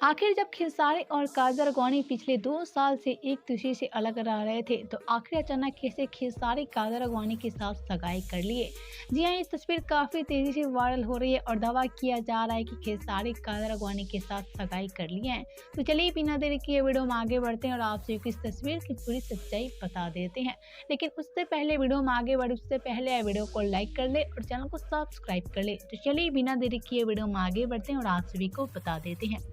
आखिर जब खेसारी और काजल अडवाणी पिछले 2 साल से एक दूसरे से अलग रह रहे थे, तो आखिर अचानक कैसे खेसारी काजल अडवाणी के साथ सगाई कर लिए। जी हाँ, ये तस्वीर काफ़ी तेज़ी से वायरल हो रही है और दावा किया जा रहा है कि खेसारी काजल अडवाणी के साथ सगाई कर ली है। तो चलिए बिना देरी किए वीडियो में आगे बढ़ते हैं और आपसे इस तस्वीर की पूरी सच्चाई बता देते हैं। लेकिन उससे पहले वीडियो में आगे बढ़े उससे पहले वीडियो को लाइक कर ले और चैनल को सब्सक्राइब कर ले। तो चलिए बिना देरी किए वीडियो में आगे बढ़ते हैं और आप सभी को बता देते हैं।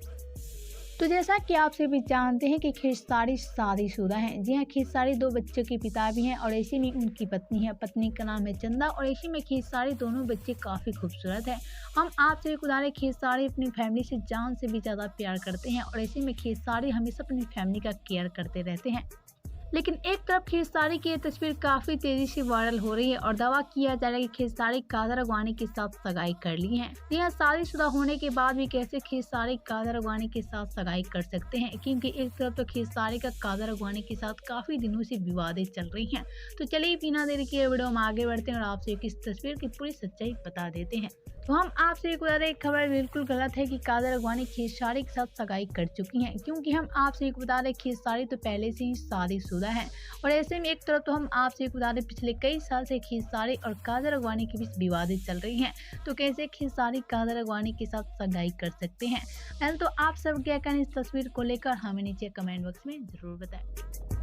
तो जैसा कि आप सभी जानते हैं कि खेसारी शादीशुदा हैं। जी हाँ, खेसारी 2 बच्चों के पिता भी हैं और ऐसे में उनकी पत्नी है। पत्नी का नाम है चंदा और ऐसे में खेसारी दोनों बच्चे काफ़ी खूबसूरत हैं। हम आप सभी को बता रहे, खेसारी अपनी फैमिली से जान से भी ज़्यादा प्यार करते हैं और ऐसे में खेसारी हमेशा अपनी फैमिली का केयर करते रहते हैं। लेकिन एक तरफ खेसारी की ये तस्वीर काफ़ी तेज़ी से वायरल हो रही है और दावा किया जा रहा है कि खेसारी काजल अडवाणी के साथ सगाई कर ली है। जी हाँ, शादीशुदा होने के बाद भी कैसे खेसारी काजल अडवाणी के साथ सगाई कर सकते हैं, क्योंकि एक तरफ तो खेसारी का काजल अडवाणी के साथ काफ़ी दिनों से विवादें चल रही हैं। तो चलिए बिना देरी किए वीडियो में आगे बढ़ते हैं और आपसे इस तस्वीर की पूरी सच्चाई बता देते हैं। तो हम आपसे बता दें, खबर बिल्कुल गलत है कि काजल अडवाणी खेसारी के साथ सगाई कर चुकी हैं, क्योंकि हम आपसे बता दें खेसारी तो पहले से ही शादीशुदा है और ऐसे में एक तरफ तो हम आपसे बता दें पिछले कई साल से खेसारी और काजल अडवाणी के बीच विवादें चल रही हैं। तो कैसे खेसारी काजल अडवाणी के साथ सगाई कर सकते हैं। तो आप सब क्या कहें इस तस्वीर को लेकर हमें नीचे कमेंट बॉक्स में जरूर बताएं।